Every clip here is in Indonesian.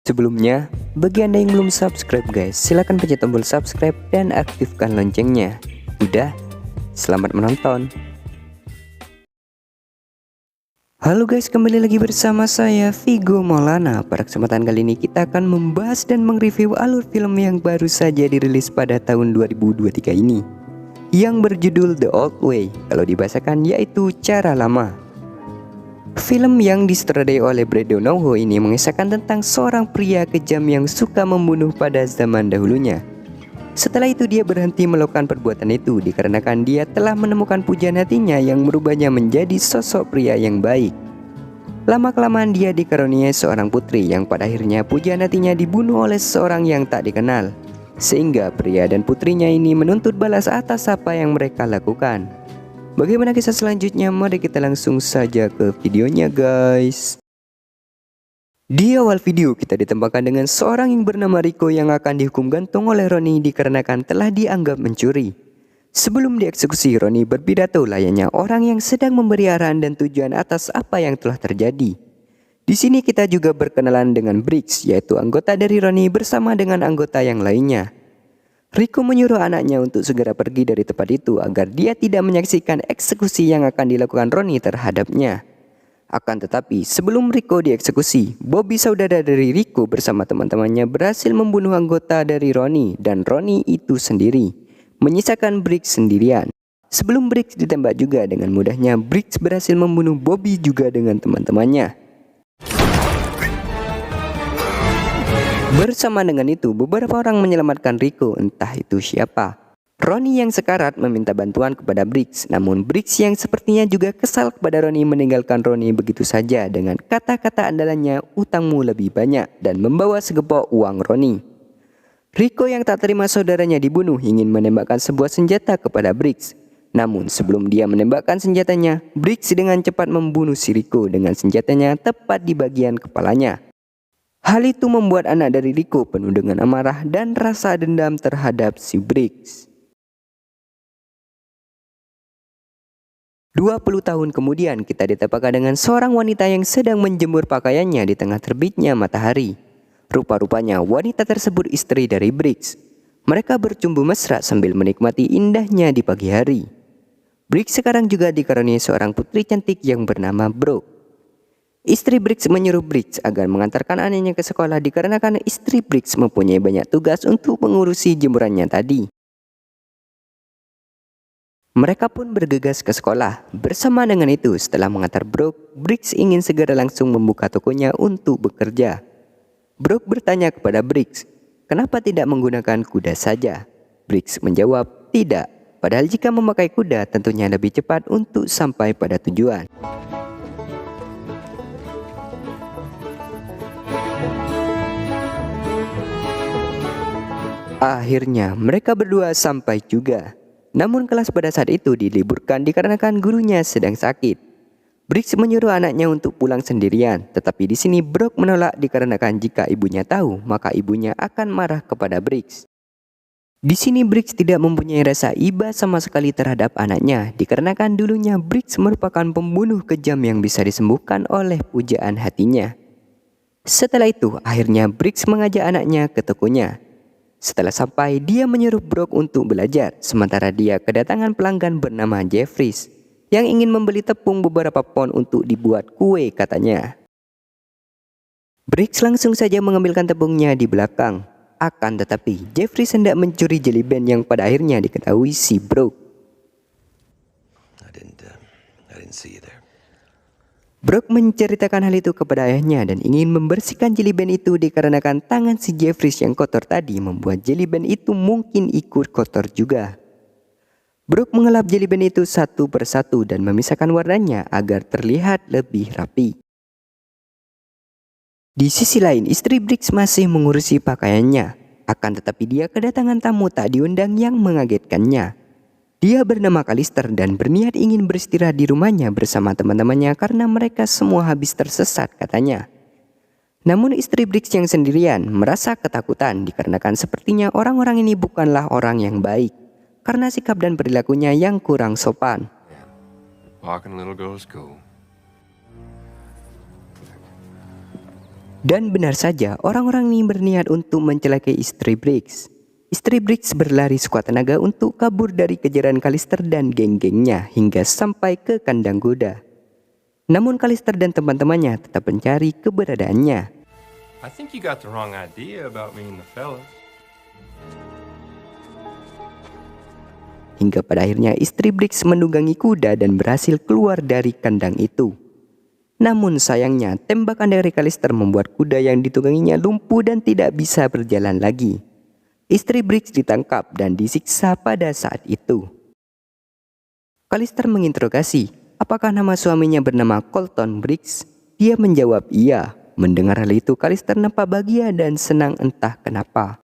Sebelumnya, bagi Anda yang belum subscribe guys, silahkan pencet tombol subscribe dan aktifkan loncengnya. Udah, selamat menonton. Halo guys, kembali lagi bersama saya Vigo Maulana. Pada kesempatan kali ini kita akan membahas dan mereview alur film yang baru saja dirilis pada tahun 2023 ini, yang berjudul The Old Way, kalau dibahasakan yaitu Cara Lama. Film yang disutradarai oleh Brad Dourif ini mengisahkan tentang seorang pria kejam yang suka membunuh pada zaman dahulunya. Setelah itu dia berhenti melakukan perbuatan itu dikarenakan dia telah menemukan pujaan hatinya yang merubahnya menjadi sosok pria yang baik. Lama-kelamaan dia dikaruniai seorang putri yang pada akhirnya pujaan hatinya dibunuh oleh seorang yang tak dikenal. Sehingga pria dan putrinya ini menuntut balas atas apa yang mereka lakukan. Bagaimana kisah selanjutnya? Mari kita langsung saja ke videonya guys. Di awal video kita ditempatkan dengan seorang yang bernama Rico yang akan dihukum gantung oleh Ronnie dikarenakan telah dianggap mencuri. Sebelum dieksekusi, Ronnie berpidato layaknya orang yang sedang memberi arahan dan tujuan atas apa yang telah terjadi. Di sini kita juga berkenalan dengan Briggs, yaitu anggota dari Ronnie bersama dengan anggota yang lainnya. Rico menyuruh anaknya untuk segera pergi dari tempat itu agar dia tidak menyaksikan eksekusi yang akan dilakukan Ronnie terhadapnya. Akan tetapi sebelum Rico dieksekusi, Bobby saudara dari Rico bersama teman-temannya berhasil membunuh anggota dari Ronnie dan Ronnie itu sendiri, menyisakan Briggs sendirian. Sebelum Briggs ditembak juga, dengan mudahnya Briggs berhasil membunuh Bobby juga dengan teman-temannya. Bersama dengan itu, beberapa orang menyelamatkan Rico, entah itu siapa. Ronnie yang sekarat meminta bantuan kepada Briggs, namun Briggs yang sepertinya juga kesal kepada Ronnie meninggalkan Ronnie begitu saja dengan kata-kata andalannya utangmu lebih banyak dan membawa segepok uang Ronnie. Rico yang tak terima saudaranya dibunuh ingin menembakkan sebuah senjata kepada Briggs. Namun sebelum dia menembakkan senjatanya, Briggs dengan cepat membunuh si Rico dengan senjatanya tepat di bagian kepalanya. Hal itu membuat anak dari Rico penuh dengan amarah dan rasa dendam terhadap si Briggs. 20 tahun kemudian kita ditempatkan dengan seorang wanita yang sedang menjemur pakaiannya di tengah terbitnya matahari. Rupa-rupanya wanita tersebut istri dari Briggs. Mereka bercumbu mesra sambil menikmati indahnya di pagi hari. Briggs sekarang juga dikaruniai seorang putri cantik yang bernama Brooke. Istri Briggs menyuruh Briggs agar mengantarkan anaknya ke sekolah dikarenakan istri Briggs mempunyai banyak tugas untuk mengurusi jemurannya tadi. Mereka pun bergegas ke sekolah. Bersama dengan itu, setelah mengantar Brooke, Briggs ingin segera langsung membuka tokonya untuk bekerja. Brooke bertanya kepada Briggs, kenapa tidak menggunakan kuda saja? Briggs menjawab, tidak. Padahal jika memakai kuda tentunya lebih cepat untuk sampai pada tujuan. Akhirnya mereka berdua sampai juga. Namun kelas pada saat itu diliburkan dikarenakan gurunya sedang sakit. Briggs menyuruh anaknya untuk pulang sendirian, tetapi di sini Brooke menolak dikarenakan jika ibunya tahu, maka ibunya akan marah kepada Briggs. Di sini Briggs tidak mempunyai rasa iba sama sekali terhadap anaknya, dikarenakan dulunya Briggs merupakan pembunuh kejam yang bisa disembuhkan oleh pujaan hatinya. Setelah itu, akhirnya Briggs mengajak anaknya ke tokonya. Setelah sampai, dia menyuruh Brooke untuk belajar, sementara dia kedatangan pelanggan bernama Jeffries yang ingin membeli tepung beberapa pon untuk dibuat kue katanya. Briggs langsung saja mengambilkan tepungnya di belakang. Akan tetapi, Jeffries hendak mencuri jelly band yang pada akhirnya diketahui si Brooke. I didn't see you there. Brooke menceritakan hal itu kepada ayahnya dan ingin membersihkan jelly band itu dikarenakan tangan si Jeffries yang kotor tadi membuat jelly band itu mungkin ikut kotor juga. Brooke mengelap jelly band itu satu persatu dan memisahkan warnanya agar terlihat lebih rapi. Di sisi lain, istri Briggs masih mengurusi pakaiannya. Akan tetapi dia kedatangan tamu tak diundang yang mengagetkannya. Dia bernama Callister dan berniat ingin beristirahat di rumahnya bersama teman-temannya karena mereka semua habis tersesat katanya. Namun istri Briggs yang sendirian merasa ketakutan dikarenakan sepertinya orang-orang ini bukanlah orang yang baik karena sikap dan perilakunya yang kurang sopan. Walking little girls go. Dan benar saja, orang-orang ini berniat untuk mencelakai istri Briggs. Istri Briggs berlari sekuat tenaga untuk kabur dari kejaran Callister dan geng-gengnya hingga sampai ke kandang kuda. Namun Callister dan teman-temannya tetap mencari keberadaannya. I think you got the wrong idea about me and the fellas. Hingga pada akhirnya istri Briggs menunggangi kuda dan berhasil keluar dari kandang itu. Namun sayangnya tembakan dari Callister membuat kuda yang ditungganginya lumpuh dan tidak bisa berjalan lagi. Istri Briggs ditangkap dan disiksa pada saat itu. Callister menginterogasi apakah nama suaminya bernama Colton Briggs. Dia menjawab iya. Mendengar hal itu Callister nampak bahagia dan senang entah kenapa.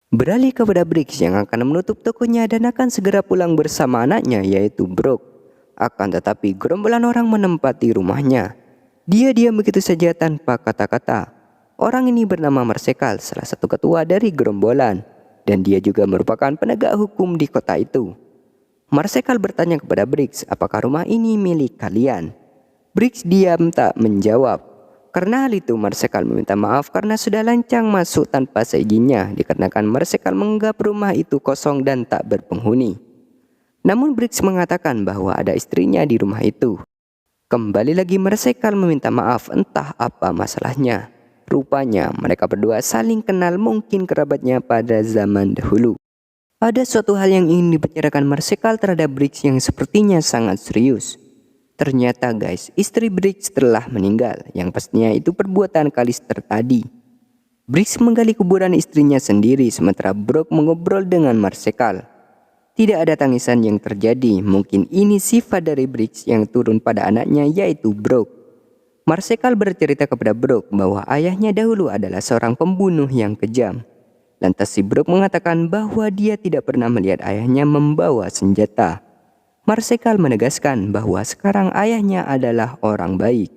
Beralih kepada Briggs yang akan menutup tokonya dan akan segera pulang bersama anaknya yaitu Brooke. Akan tetapi gerombolan orang menempati rumahnya. Dia diam begitu saja tanpa kata-kata. Orang ini bernama Marsekal, salah satu ketua dari gerombolan, dan dia juga merupakan penegak hukum di kota itu. Marsekal bertanya kepada Briggs apakah rumah ini milik kalian. Briggs diam tak menjawab. Karena hal itu Marsekal meminta maaf karena sudah lancang masuk tanpa seizinnya, dikarenakan Marsekal menganggap rumah itu kosong dan tak berpenghuni. Namun Briggs mengatakan bahwa ada istrinya di rumah itu. Kembali lagi Marsekal meminta maaf, entah apa masalahnya. Rupanya mereka berdua saling kenal, mungkin kerabatnya pada zaman dahulu. Ada suatu hal yang ingin dibicarakan Marsekal terhadap Briggs yang sepertinya sangat serius. Ternyata guys, istri Briggs telah meninggal, yang pastinya itu perbuatan Callister tadi. Briggs menggali kuburan istrinya sendiri sementara Brooke mengobrol dengan Marsekal. Tidak ada tangisan yang terjadi, mungkin ini sifat dari Briggs yang turun pada anaknya yaitu Brooke. Marsekal bercerita kepada Brooke bahwa ayahnya dahulu adalah seorang pembunuh yang kejam. Lantas si Brooke mengatakan bahwa dia tidak pernah melihat ayahnya membawa senjata. Marsekal menegaskan bahwa sekarang ayahnya adalah orang baik.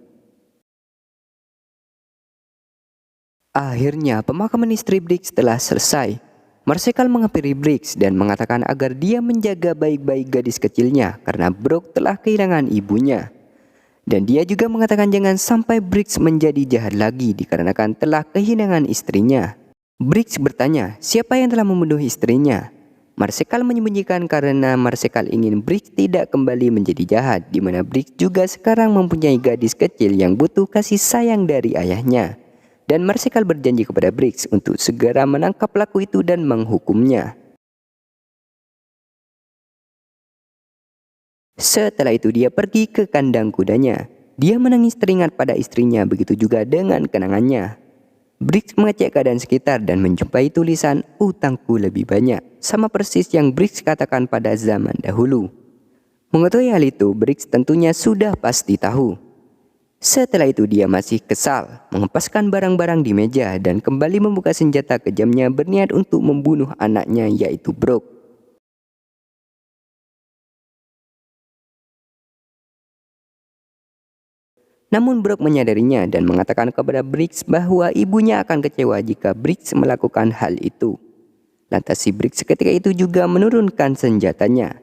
Akhirnya pemakaman istri Briggs telah selesai. Marsekal menghampiri Briggs dan mengatakan agar dia menjaga baik-baik gadis kecilnya karena Brooke telah kehilangan ibunya. Dan dia juga mengatakan jangan sampai Briggs menjadi jahat lagi dikarenakan telah kehilangan istrinya. Briggs bertanya siapa yang telah membunuh istrinya. Marsekal menyembunyikan karena Marsekal ingin Briggs tidak kembali menjadi jahat, di mana Briggs juga sekarang mempunyai gadis kecil yang butuh kasih sayang dari ayahnya. Dan Marsekal berjanji kepada Briggs untuk segera menangkap pelaku itu dan menghukumnya. Setelah itu dia pergi ke kandang kudanya. Dia menangis teringat pada istrinya, begitu juga dengan kenangannya. Briggs mengecek keadaan sekitar dan menjumpai tulisan utangku lebih banyak, sama persis yang Briggs katakan pada zaman dahulu. Mengetahui hal itu, Briggs tentunya sudah pasti tahu. Setelah itu dia masih kesal, menghempaskan barang-barang di meja dan kembali membuka senjata kejamnya berniat untuk membunuh anaknya yaitu Brooke. Namun Brooke menyadarinya dan mengatakan kepada Briggs bahwa ibunya akan kecewa jika Briggs melakukan hal itu. Lantas si Briggs ketika itu juga menurunkan senjatanya.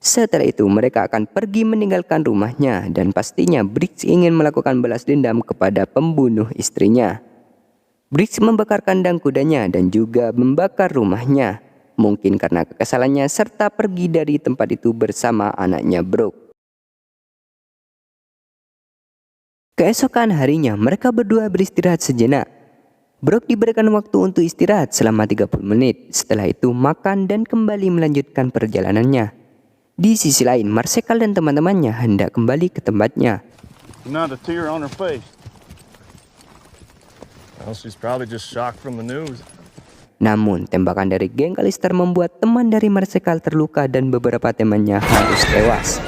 Setelah itu mereka akan pergi meninggalkan rumahnya dan pastinya Briggs ingin melakukan balas dendam kepada pembunuh istrinya. Briggs membakar kandang kudanya dan juga membakar rumahnya. Mungkin karena kekesalannya serta pergi dari tempat itu bersama anaknya Brooke. Keesokan harinya mereka berdua beristirahat sejenak. Brooke diberikan waktu untuk istirahat selama 30 menit. Setelah itu makan dan kembali melanjutkan perjalanannya. Di sisi lain, Marsekal dan teman-temannya hendak kembali ke tempatnya. Not a tear on her face. Well, she's probably just shocked from the news. Namun, tembakan dari geng Callister membuat teman dari Marsekal terluka dan beberapa temannya harus tewas.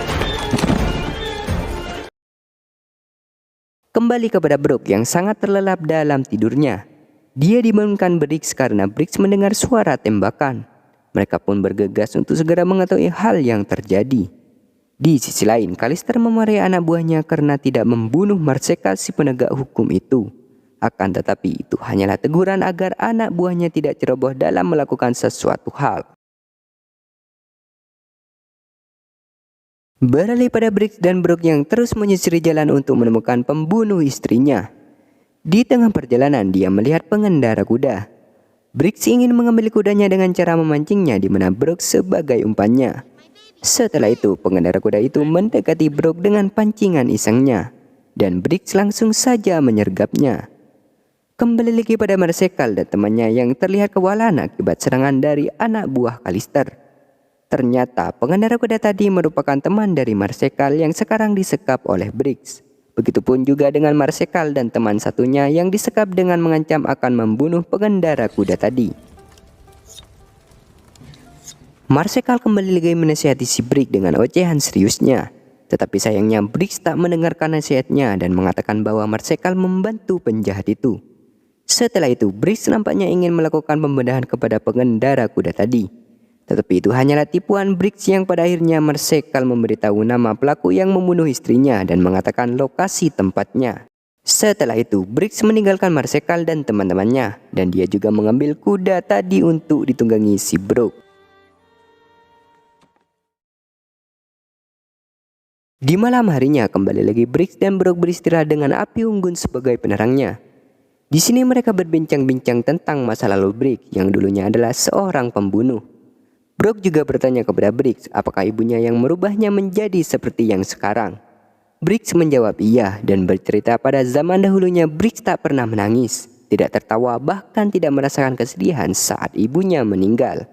Kembali kepada Brooke yang sangat terlelap dalam tidurnya. Dia dibangunkan Briggs karena Briggs mendengar suara tembakan. Mereka pun bergegas untuk segera mengetahui hal yang terjadi. Di sisi lain, Callister memarahi anak buahnya karena tidak membunuh Marsekal si penegak hukum itu. Akan tetapi itu hanyalah teguran agar anak buahnya tidak ceroboh dalam melakukan sesuatu hal. Beralih pada Briggs dan Brooke yang terus menyusuri jalan untuk menemukan pembunuh istrinya. Di tengah perjalanan dia melihat pengendara kuda. Briggs ingin mengambil kudanya dengan cara memancingnya di mana Brooke sebagai umpannya. Setelah itu pengendara kuda itu mendekati Brooke dengan pancingan isengnya. Dan Briggs langsung saja menyergapnya. Kembali lagi pada Marsekal dan temannya yang terlihat kewalahan akibat serangan dari anak buah Callister. Ternyata pengendara kuda tadi merupakan teman dari Marsekal yang sekarang disekap oleh Briggs. Begitupun juga dengan Marsekal dan teman satunya yang disekap dengan mengancam akan membunuh pengendara kuda tadi. Marsekal kembali lagi menasihati si Briggs dengan ocehan seriusnya. Tetapi sayangnya Briggs tak mendengarkan nasihatnya dan mengatakan bahwa Marsekal membantu penjahat itu. Setelah itu Briggs nampaknya ingin melakukan pembedahan kepada pengendara kuda tadi. Tetapi itu hanyalah tipuan Briggs yang pada akhirnya Marsekal memberitahu nama pelaku yang membunuh istrinya dan mengatakan lokasi tempatnya. Setelah itu Briggs meninggalkan Marsekal dan teman-temannya dan dia juga mengambil kuda tadi untuk ditunggangi si Brooke. Di malam harinya kembali lagi Briggs dan Brooke beristirahat dengan api unggun sebagai penerangnya. Di sini mereka berbincang-bincang tentang masa lalu Briggs yang dulunya adalah seorang pembunuh. Brooke juga bertanya kepada Briggs apakah ibunya yang merubahnya menjadi seperti yang sekarang. Briggs menjawab iya dan bercerita pada zaman dahulunya Briggs tak pernah menangis, tidak tertawa bahkan tidak merasakan kesedihan saat ibunya meninggal.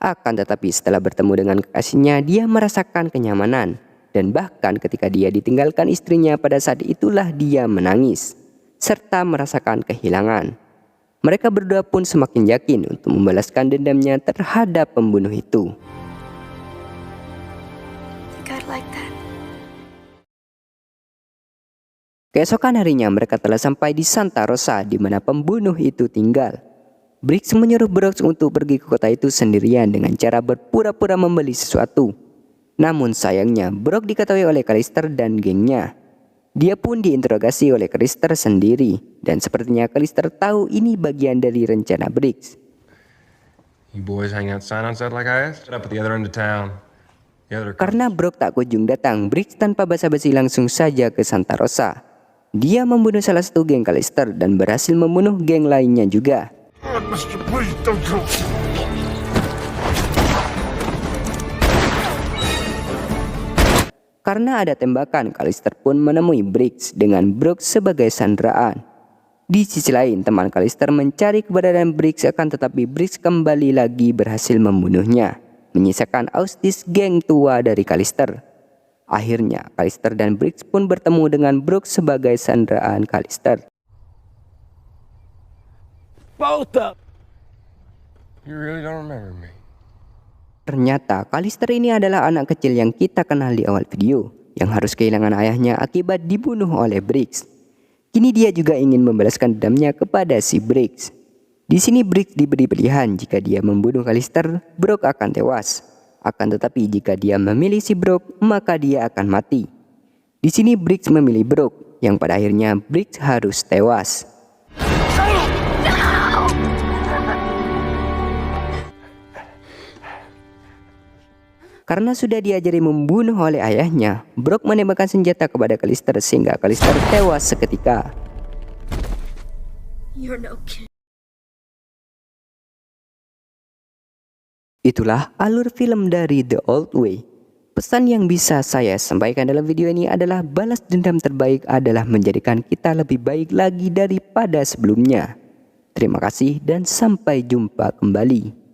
Akan tetapi setelah bertemu dengan kekasihnya dia merasakan kenyamanan dan bahkan ketika dia ditinggalkan istrinya pada saat itulah dia menangis serta merasakan kehilangan. Mereka berdua pun semakin yakin untuk membalaskan dendamnya terhadap pembunuh itu. Keesokan harinya mereka telah sampai di Santa Rosa di mana pembunuh itu tinggal. Briggs menyuruh Brooke untuk pergi ke kota itu sendirian dengan cara berpura-pura membeli sesuatu. Namun sayangnya Brooke diketahui oleh Callister dan gengnya. Dia pun diinterogasi oleh Callister sendiri dan sepertinya Callister tahu ini bagian dari rencana Briggs. You boys hang out outside like I asked? Up at the other end of town. Karena Brooke tak kunjung datang, Briggs tanpa basa-basi langsung saja ke Santa Rosa. Dia membunuh salah satu geng Callister dan berhasil membunuh geng lainnya juga. Karena ada tembakan, Callister pun menemui Briggs dengan Brooke sebagai sandraan. Di sisi lain, teman Callister mencari keberadaan Briggs akan tetapi Briggs kembali lagi berhasil membunuhnya, menyisakan Austis geng tua dari Callister. Akhirnya, Callister dan Briggs pun bertemu dengan Brooke sebagai sandraan Callister. Both up. You really don't remember me. Ternyata Callister ini adalah anak kecil yang kita kenal di awal video, yang harus kehilangan ayahnya akibat dibunuh oleh Briggs. Kini dia juga ingin membalaskan dendamnya kepada si Briggs. Di sini Briggs diberi pilihan jika dia membunuh Callister, Brooke akan tewas. Akan tetapi jika dia memilih si Brooke, maka dia akan mati. Di sini Briggs memilih Brooke, yang pada akhirnya Briggs harus tewas. Karena sudah diajari membunuh oleh ayahnya, Brooke menembakkan senjata kepada Callister sehingga Callister tewas seketika. Itulah alur film dari The Old Way. Pesan yang bisa saya sampaikan dalam video ini adalah balas dendam terbaik adalah menjadikan kita lebih baik lagi daripada sebelumnya. Terima kasih dan sampai jumpa kembali.